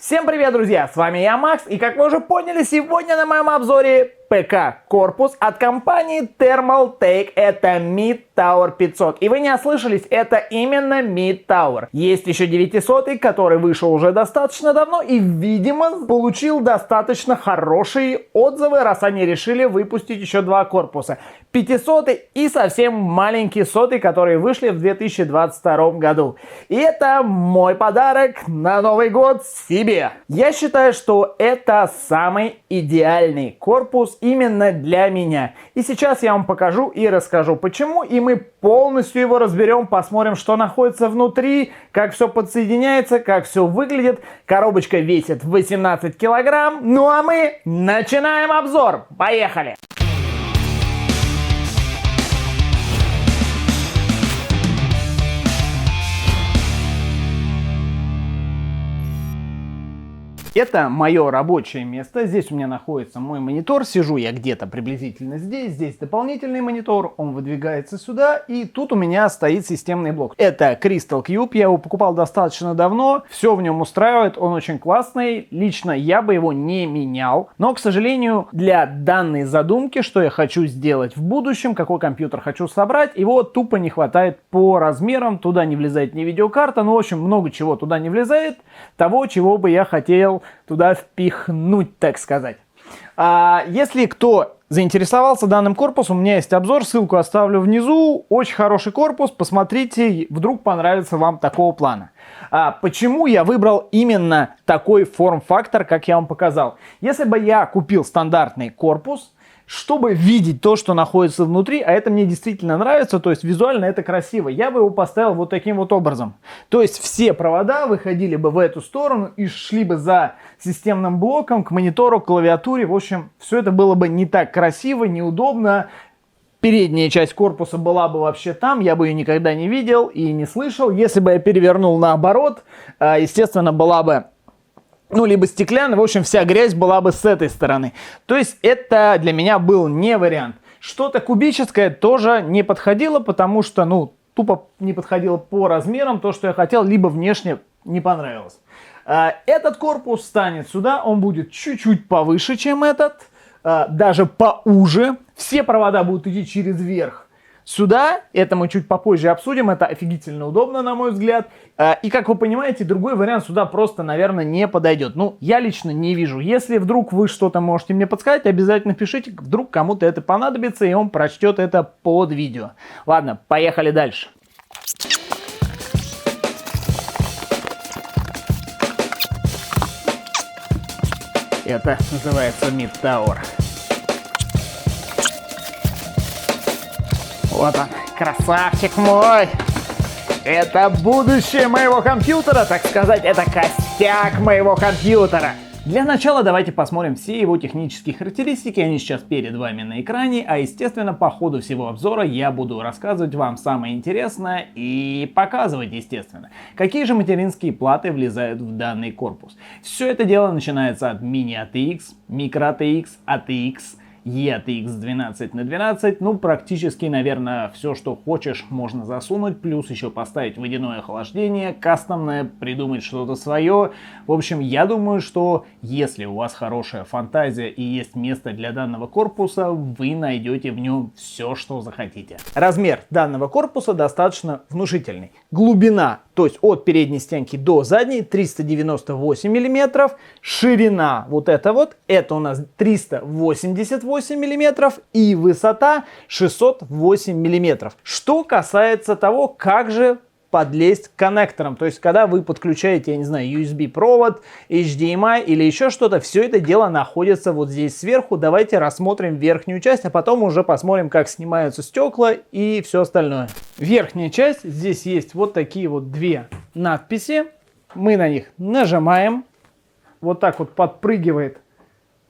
Всем привет, друзья! С вами я, Макс, и как вы уже поняли, сегодня на моем обзоре ПК-корпус от компании Thermaltake. Это Mid Tower 500. И вы не ослышались, это именно Mid Tower. Есть еще 900, который вышел уже достаточно давно и, видимо, получил достаточно хорошие отзывы, раз они решили выпустить еще два корпуса. 500 и совсем маленький 100, которые вышли в 2022 году. И это мой подарок на Новый год себе. Я считаю, что это самый идеальный корпус именно для меня. И сейчас я вам покажу и расскажу почему, и мы полностью его разберем, посмотрим, что находится внутри, как все подсоединяется, как все выглядит. Коробочка весит 18 килограмм, ну а мы начинаем обзор. Поехали! Это мое рабочее место. Здесь у меня находится мой монитор. Сижу я где-то приблизительно здесь. Здесь дополнительный монитор. Он выдвигается сюда. И тут у меня стоит системный блок. Это Crystal Cube. Я его покупал достаточно давно. Все в нем устраивает. Он очень классный. Лично я бы его не менял. Но, к сожалению, для данной задумки, что я хочу сделать в будущем, какой компьютер хочу собрать, его тупо не хватает по размерам. Туда не влезает ни видеокарта. Ну, в общем, много чего туда не влезает. Того, чего бы я хотел туда впихнуть, так сказать. Если кто заинтересовался данным корпусом, у меня есть обзор, ссылку оставлю внизу. Очень хороший корпус, посмотрите, вдруг понравится вам такого плана. Почему я выбрал именно такой форм-фактор, как я вам показал? Если бы я купил стандартный корпус, чтобы видеть то, что находится внутри, а это мне действительно нравится, то есть визуально это красиво, я бы его поставил вот таким вот образом. То есть все провода выходили бы в эту сторону и шли бы за системным блоком к монитору, к клавиатуре. В общем, все это было бы не так красиво, неудобно. Передняя часть корпуса была бы вообще там, я бы ее никогда не видел и не слышал. Если бы я перевернул наоборот, естественно, была бы либо стеклянная, в общем, вся грязь была бы с этой стороны. То есть это для меня был не вариант. Что-то кубическое тоже не подходило, потому что, тупо не подходило по размерам, то, что я хотел, либо внешне не понравилось. Этот корпус станет сюда, он будет чуть-чуть повыше, чем этот, даже поуже. Все провода будут идти через верх. Сюда, это мы чуть попозже обсудим, это офигительно удобно, на мой взгляд. И, как вы понимаете, другой вариант сюда просто, наверное, не подойдет. Я лично не вижу. Если вдруг вы что-то можете мне подсказать, обязательно пишите, вдруг кому-то это понадобится, и он прочтет это под видео. Ладно, поехали дальше. Это называется Mid Tower. Вот он, красавчик мой! Это будущее моего компьютера, так сказать, это костяк моего компьютера. Для начала давайте посмотрим все его технические характеристики, они сейчас перед вами на экране, а естественно по ходу всего обзора я буду рассказывать вам самое интересное и показывать, естественно, какие же материнские платы влезают в данный корпус. Все это дело начинается от Mini-ATX, Micro-ATX, ATX, EATX 12х12, практически, наверное, все, что хочешь, можно засунуть, плюс еще поставить водяное охлаждение, кастомное, придумать что-то свое. В общем, я думаю, что если у вас хорошая фантазия и есть место для данного корпуса, вы найдете в нем все, что захотите. Размер данного корпуса достаточно внушительный. Глубина, то есть от передней стенки до задней, 398 мм, ширина это у нас 388 мм и высота 608 мм. Что касается того, как же подлезть к коннекторам, то есть когда вы подключаете, я не знаю, USB провод, HDMI или еще что-то, все это дело находится вот здесь сверху. Давайте рассмотрим верхнюю часть, а потом уже посмотрим, как снимаются стекла и все остальное. Верхняя часть, здесь есть вот такие вот две надписи, мы на них нажимаем, вот так вот подпрыгивает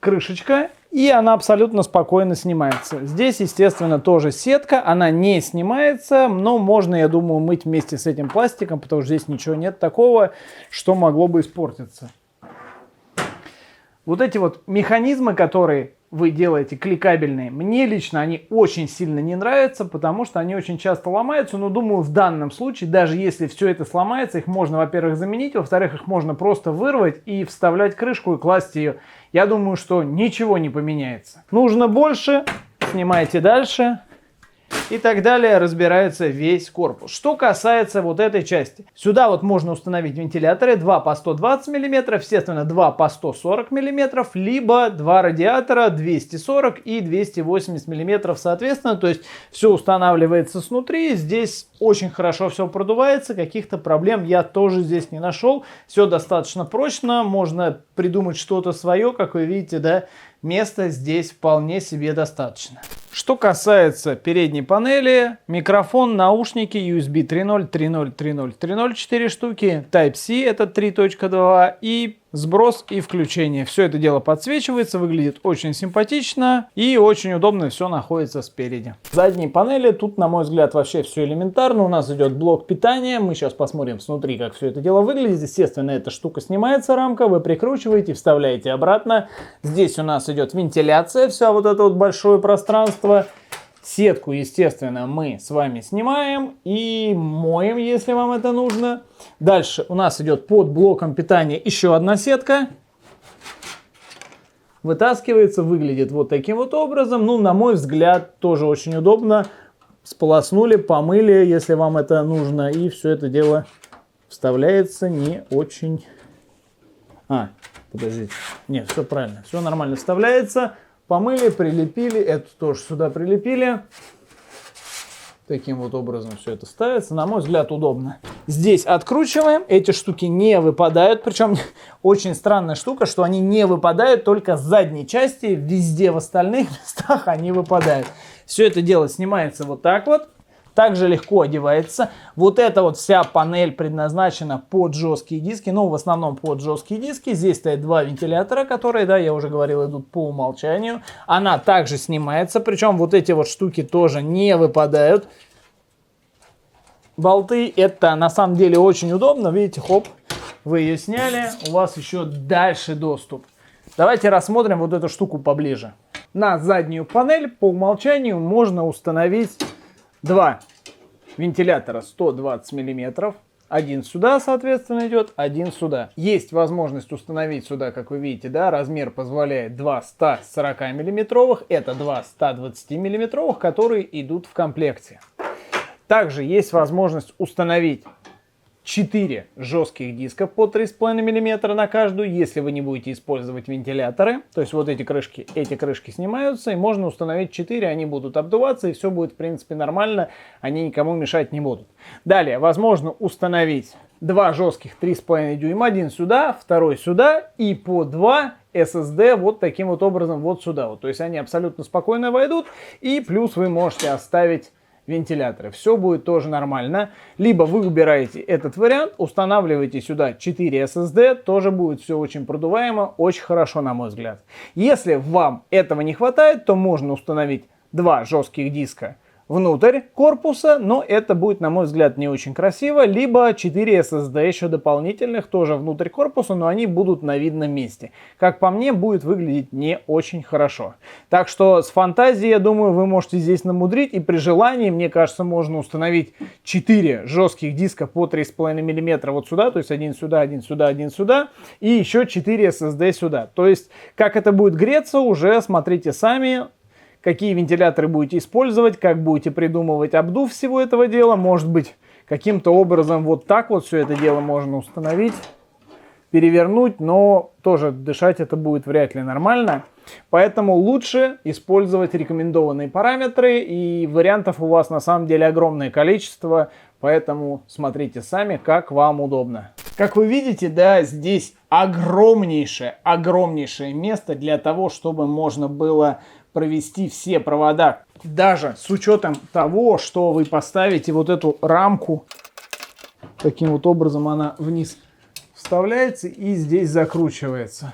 крышечка, и она абсолютно спокойно снимается. Здесь, естественно, тоже сетка, она не снимается, но можно, я думаю, мыть вместе с этим пластиком, потому что здесь ничего нет такого, что могло бы испортиться. Вот эти вот механизмы, которые вы делаете кликабельные. Мне лично они очень сильно не нравятся, потому что они очень часто ломаются. Но думаю, в данном случае, даже если все это сломается, их можно, во-первых, заменить, во-вторых, их можно просто вырвать и вставлять крышку и класть ее. Я думаю, что ничего не поменяется. Нужно больше, снимаете дальше. И так далее, разбирается весь корпус. Что касается вот этой части. Сюда вот можно установить вентиляторы 2 по 120 мм, естественно 2 по 140 мм, либо 2 радиатора 240 и 280 мм соответственно. То есть все устанавливается снутри. Здесь очень хорошо все продувается. Каких-то проблем я тоже здесь не нашел. Все достаточно прочно. Можно придумать что-то свое. Как вы видите, да, места здесь вполне себе достаточно. Что касается передней панели, микрофон, наушники, USB 3.0, 3.0, 3.0, 3.0, 4 штуки, Type-C это 3.2 и сброс и включение. Все это дело подсвечивается, выглядит очень симпатично и очень удобно все находится спереди. В задней панели тут, на мой взгляд, вообще все элементарно. У нас идет блок питания. Мы сейчас посмотрим снутри, как все это дело выглядит. Естественно, эта штука снимается, рамка, вы прикручиваете, вставляете обратно. Здесь у нас идет вентиляция, вся вот это вот большое пространство. Сетку, естественно, мы с вами снимаем и моем, если вам это нужно. Дальше у нас идет под блоком питания еще одна сетка. Вытаскивается, выглядит вот таким вот образом. Ну, на мой взгляд, тоже очень удобно. Сполоснули, помыли, если вам это нужно. И все это дело вставляется не очень... Подождите. Нет, все правильно. Все нормально вставляется. Помыли, прилепили, эту тоже сюда прилепили. Таким вот образом все это ставится. На мой взгляд, удобно. Здесь откручиваем. Эти штуки не выпадают. Причем очень странная штука, что они не выпадают только с задней части. Везде в остальных местах они выпадают. Все это дело снимается вот так вот. Также легко одевается. Вот эта вот вся панель предназначена под жесткие диски. Ну, в основном под жесткие диски. Здесь стоят два вентилятора, которые, да, я уже говорил, идут по умолчанию. Она также снимается. Причем вот эти вот штуки тоже не выпадают. Болты, это на самом деле очень удобно. Видите, хоп, вы ее сняли. У вас еще дальше доступ. Давайте рассмотрим вот эту штуку поближе. На заднюю панель по умолчанию можно установить два вентилятора 120 мм. Один сюда, соответственно, идет, один сюда. Есть возможность установить сюда, как вы видите, да, размер позволяет два 140 мм. Это два 120 мм, которые идут в комплекте. Также есть возможность установить 4 жестких диска по 3,5 мм на каждую, если вы не будете использовать вентиляторы. То есть вот эти крышки снимаются, и можно установить 4, они будут обдуваться, и все будет в принципе нормально, они никому мешать не будут. Далее, возможно установить два жестких 3,5 дюйма, один сюда, второй сюда, и по 2 SSD вот таким вот образом вот сюда. Вот. То есть они абсолютно спокойно войдут, и плюс вы можете оставить вентиляторы. Все будет тоже нормально. Либо вы выбираете этот вариант, устанавливаете сюда 4 SSD, тоже будет все очень продуваемо, очень хорошо, на мой взгляд. Если вам этого не хватает, то можно установить два жестких диска внутрь корпуса, но это будет, на мой взгляд, не очень красиво. Либо 4 SSD еще дополнительных, тоже внутрь корпуса, но они будут на видном месте. Как по мне, будет выглядеть не очень хорошо. Так что с фантазией, я думаю, вы можете здесь намудрить. И при желании, мне кажется, можно установить 4 жестких диска по 3,5 мм вот сюда. То есть один сюда, один сюда, один сюда. И еще 4 SSD сюда. То есть, как это будет греться, уже смотрите сами. Какие вентиляторы будете использовать, как будете придумывать обдув всего этого дела. Может быть, каким-то образом вот так вот все это дело можно установить, перевернуть, но тоже дышать это будет вряд ли нормально. Поэтому лучше использовать рекомендованные параметры, и вариантов у вас на самом деле огромное количество, поэтому смотрите сами, как вам удобно. Как вы видите, да, здесь огромнейшее место для того, чтобы можно было провести все провода, даже с учетом того, что вы поставите вот эту рамку, таким вот образом она вниз вставляется и здесь закручивается.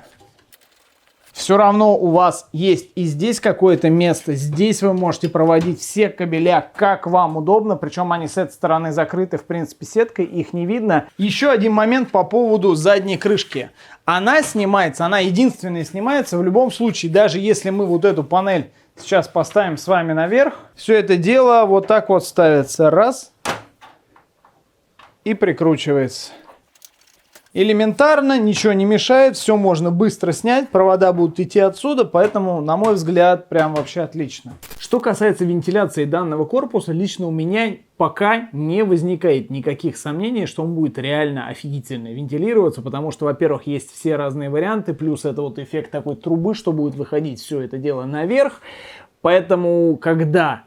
все равно у вас есть и здесь какое-то место, здесь вы можете проводить все кабеля, как вам удобно, причем они с этой стороны закрыты, в принципе, сеткой, их не видно. Еще один момент по поводу задней крышки. Она снимается, она единственная снимается в любом случае, даже если мы вот эту панель сейчас поставим с вами наверх, все это дело вот так вот ставится, раз, и прикручивается. Элементарно, ничего не мешает, все можно быстро снять, провода будут идти отсюда, поэтому, на мой взгляд, прям вообще отлично. Что касается вентиляции данного корпуса, лично у меня пока не возникает никаких сомнений, что он будет реально офигительно вентилироваться, потому что, во-первых, есть все разные варианты, плюс это вот эффект такой трубы, что будет выходить все это дело наверх, поэтому, когда...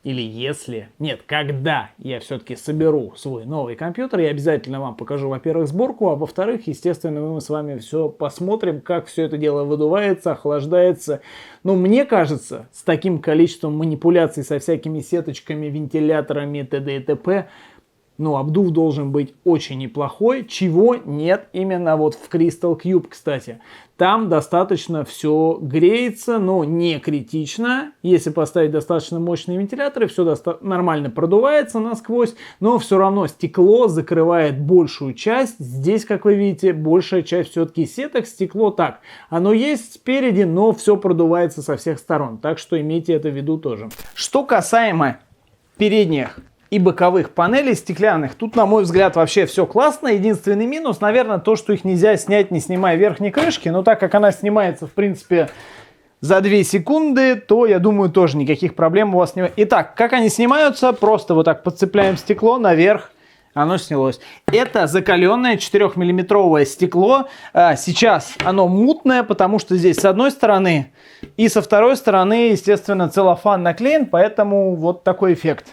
Или если, нет, когда я все-таки соберу свой новый компьютер, я обязательно вам покажу, во-первых, сборку, а во-вторых, естественно, мы с вами все посмотрим, как все это дело выдувается, охлаждается. Но мне кажется, с таким количеством манипуляций со всякими сеточками, вентиляторами, т.д. и т.п., ну, обдув должен быть очень неплохой, чего нет именно вот в Crystal Cube, кстати. Там достаточно все греется, но не критично. Если поставить достаточно мощные вентиляторы, все нормально продувается насквозь, но все равно стекло закрывает большую часть. Здесь, как вы видите, большая часть все-таки сеток, стекло так. Оно есть спереди, но все продувается со всех сторон, так что имейте это в виду тоже. Что касаемо передних и боковых панелей стеклянных, тут, на мой взгляд, вообще все классно. Единственный минус, наверное, то, что их нельзя снять, не снимая верхней крышки. Но так как она снимается, в принципе, за 2 секунды, то, я думаю, тоже никаких проблем у вас не... Итак, как они снимаются? Просто вот так подцепляем стекло наверх, оно снялось. Это закаленное 4-миллиметровое стекло. Сейчас оно мутное, потому что здесь с одной стороны и со второй стороны, естественно, целлофан наклеен, поэтому вот такой эффект.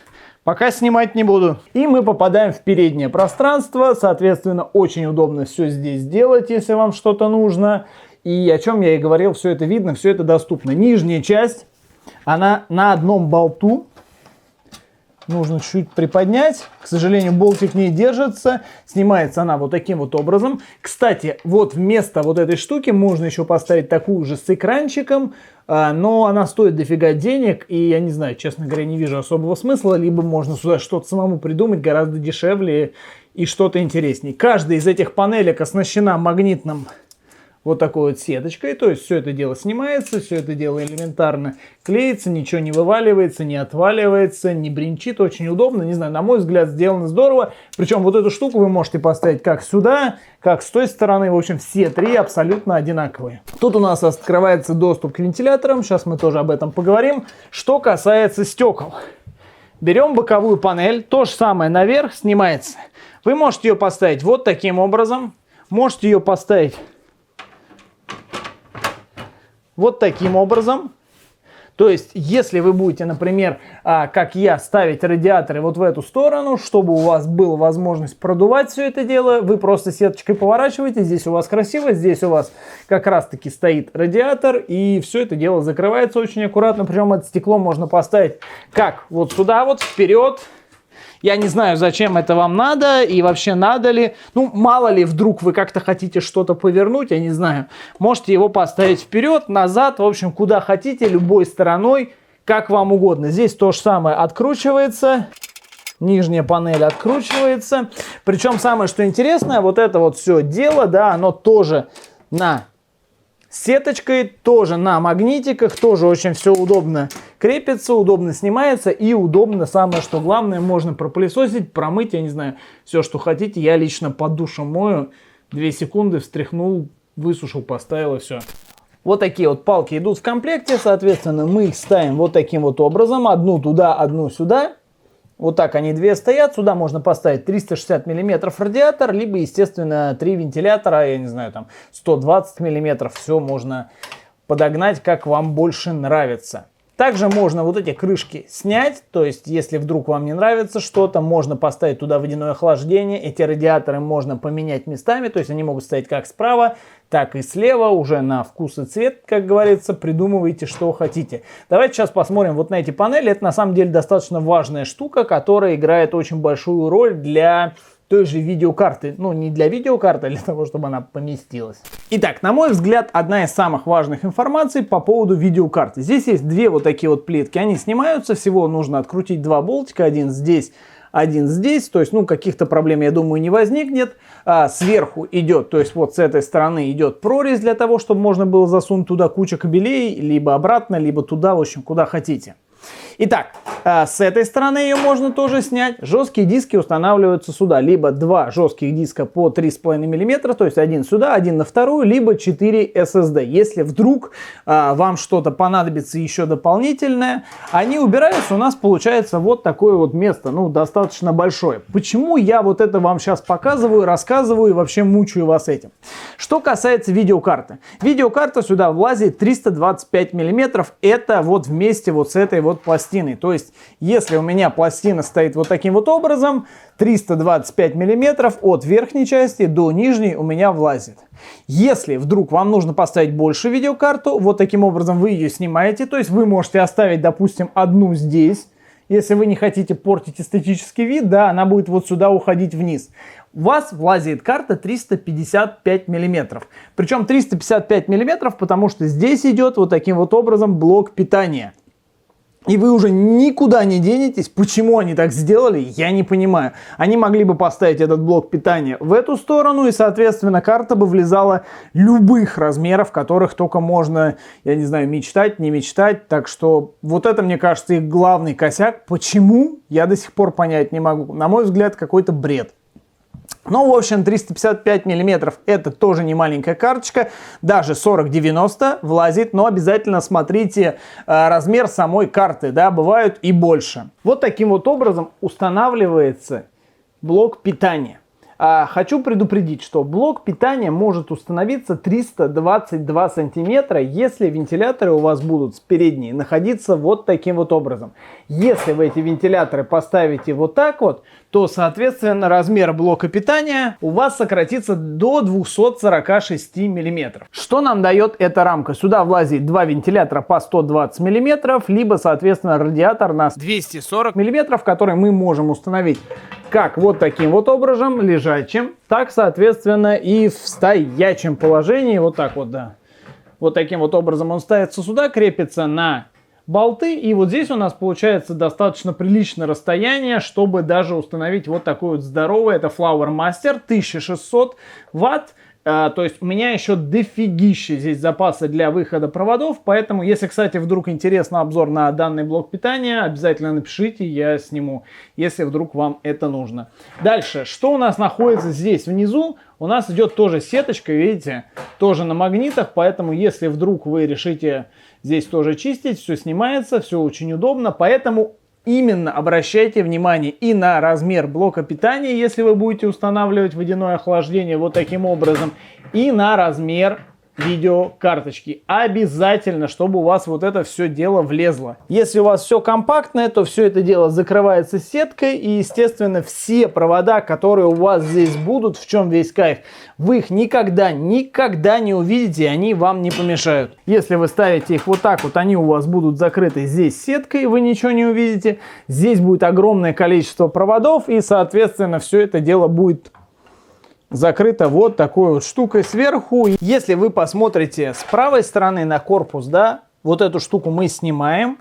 Пока снимать не буду. И мы попадаем в переднее пространство. Соответственно, очень удобно все здесь делать, если вам что-то нужно. И о чем я и говорил, все это видно, все это доступно. Нижняя часть, она на одном болту. Нужно чуть-чуть приподнять. К сожалению, болтик не держится. Снимается она вот таким вот образом. Кстати, вот вместо вот этой штуки можно еще поставить такую же с экранчиком. Но она стоит дофига денег. И я не знаю, честно говоря, не вижу особого смысла. Либо можно сюда что-то самому придумать гораздо дешевле и что-то интереснее. Каждая из этих панелек оснащена магнитным вот такой вот сеточкой, то есть все это дело снимается, все это дело элементарно клеится, ничего не вываливается, не отваливается, не бринчит, очень удобно, не знаю, на мой взгляд сделано здорово, причем вот эту штуку вы можете поставить как сюда, как с той стороны, в общем все три абсолютно одинаковые. Тут у нас открывается доступ к вентиляторам, сейчас мы тоже об этом поговорим. Что касается стекол, берем боковую панель, то же самое наверх снимается, вы можете ее поставить вот таким образом, можете ее поставить вот таким образом. То есть, если вы будете, например, как я, ставить радиаторы вот в эту сторону, чтобы у вас была возможность продувать все это дело, вы просто сеточкой поворачиваете, здесь у вас красиво, здесь у вас как раз-таки стоит радиатор, и все это дело закрывается очень аккуратно, причем это стекло можно поставить как вот сюда вот, вперед. Я не знаю, зачем это вам надо и вообще надо ли. Ну, мало ли, вдруг вы как-то хотите что-то повернуть, я не знаю. Можете его поставить вперед, назад, в общем, куда хотите, любой стороной, как вам угодно. Здесь то же самое откручивается. Нижняя панель откручивается. Причем самое, что интересное, вот это вот все дело, да, оно тоже на сеточкой, тоже на магнитиках, тоже очень все удобно крепится, удобно снимается и удобно, самое что главное, можно пропылесосить, промыть, я не знаю, все что хотите. Я лично под душем мою, 2 секунды встряхнул, высушил, поставил и все. Вот такие вот палки идут в комплекте, соответственно мы их ставим вот таким вот образом, одну туда, одну сюда. Вот так они две стоят, сюда можно поставить 360 мм радиатор, либо, естественно, 3 вентилятора, я не знаю, там 120 мм, все можно подогнать, как вам больше нравится. Также можно вот эти крышки снять, то есть, если вдруг вам не нравится что-то, можно поставить туда водяное охлаждение, эти радиаторы можно поменять местами, то есть, они могут стоять как справа, так и слева, уже на вкус и цвет, как говорится, придумывайте, что хотите. Давайте сейчас посмотрим вот на эти панели, это на самом деле достаточно важная штука, которая играет очень большую роль для той же видеокарты. Ну, не для видеокарты, а для того, чтобы она поместилась. Итак, на мой взгляд, одна из самых важных информаций по поводу видеокарты. Здесь есть две вот такие вот плитки. Они снимаются, всего нужно открутить два болтика, один здесь, то есть, ну, каких-то проблем, я думаю, не возникнет. Сверху идет, то есть, вот с этой стороны идет прорезь для того, чтобы можно было засунуть туда кучу кабелей, либо обратно, либо туда, в общем, куда хотите. Итак, с этой стороны ее можно тоже снять. Жесткие диски устанавливаются сюда. Либо два жестких диска по 3,5 мм, то есть один сюда, один на вторую, либо 4 SSD. Если вдруг вам что-то понадобится еще дополнительное, они убираются, у нас получается вот такое вот место, ну, достаточно большое. Почему я вот это вам сейчас показываю, рассказываю и вообще мучаю вас этим? Что касается видеокарты. Видеокарта сюда влазит 325 мм. Это вот вместе вот с этой вот пластиной. То есть, если у меня пластина стоит вот таким вот образом, 325 мм от верхней части до нижней у меня влазит. Если вдруг вам нужно поставить больше видеокарту, вот таким образом вы ее снимаете. То есть, вы можете оставить, допустим, одну здесь. Если вы не хотите портить эстетический вид, да, она будет вот сюда уходить вниз. У вас влазит карта 355 мм. Причем 355 мм, потому что здесь идет вот таким вот образом блок питания. И вы уже никуда не денетесь. Почему они так сделали, я не понимаю. Они могли бы поставить этот блок питания в эту сторону, и, соответственно, карта бы влезала любых размеров, которых только можно, я не знаю, мечтать, не мечтать. Так что вот это, мне кажется, их главный косяк. Почему, я до сих пор понять не могу. На мой взгляд, какой-то бред. Ну, в общем, 355 мм это тоже не маленькая карточка, даже 4090 влазит, но обязательно смотрите размер самой карты, да, бывают и больше. Вот таким вот образом устанавливается блок питания. Хочу предупредить, что блок питания может установиться 322 сантиметра, если вентиляторы у вас будут передние находиться вот таким вот образом. Если вы эти вентиляторы поставите вот так вот, то, соответственно, размер блока питания у вас сократится до 246 мм. Что нам дает эта рамка? Сюда влазит два вентилятора по 120 мм, либо, соответственно, радиатор на 240 мм, который мы можем установить как вот таким вот образом, лежачим, так, соответственно, и в стоячем положении, вот так вот, да. Вот таким вот образом он ставится сюда, крепится на болты, и вот здесь у нас получается достаточно приличное расстояние, чтобы даже установить вот такой вот здоровый, это Flower Master, 1600 ватт. То есть у меня еще дофигища здесь запаса для выхода проводов, поэтому, если, кстати, вдруг интересный обзор на данный блок питания, обязательно напишите, я сниму, если вдруг вам это нужно. Дальше, что у нас находится здесь внизу? У нас идет тоже сеточка, видите, тоже на магнитах, поэтому, если вдруг вы решите здесь тоже чистить, все снимается, все очень удобно, поэтому именно обращайте внимание и на размер блока питания, если вы будете устанавливать водяное охлаждение вот таким образом, и на размер видеокарточки. Обязательно, чтобы у вас вот это все дело влезло. Если у вас все компактное, то все это дело закрывается сеткой, и, естественно, все провода, которые у вас здесь будут, в чем весь кайф, вы их никогда не увидите, они вам не помешают. Если вы ставите их вот так вот, они у вас будут закрыты здесь сеткой, вы ничего не увидите. Здесь будет огромное количество проводов, и, соответственно, все это дело будет закрыто вот такой вот штукой сверху. Если вы посмотрите с правой стороны на корпус, да, вот эту штуку мы снимаем.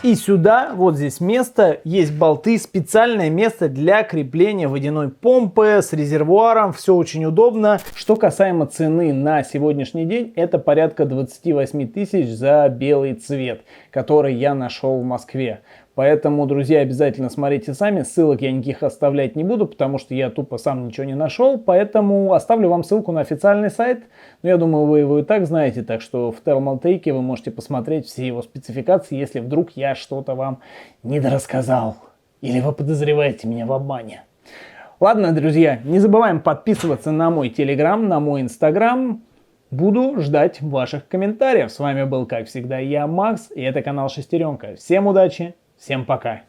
И сюда, вот здесь место, есть болты, специальное место для крепления водяной помпы с резервуаром. Все очень удобно. Что касаемо цены на сегодняшний день, это порядка 28 тысяч за белый цвет, который я нашел в Москве. Поэтому, друзья, обязательно смотрите сами. Ссылок я никаких оставлять не буду, потому что я тупо сам ничего не нашел. Поэтому оставлю вам ссылку на официальный сайт. Но я думаю, вы его и так знаете. Так что в Thermaltake вы можете посмотреть все его спецификации, если вдруг я что-то вам недорассказал. Или вы подозреваете меня в обмане. Ладно, друзья, не забываем подписываться на мой Telegram, на мой Instagram. Буду ждать ваших комментариев. С вами был, как всегда, я, Макс, и это канал Шестеренка. Всем удачи! Всем пока!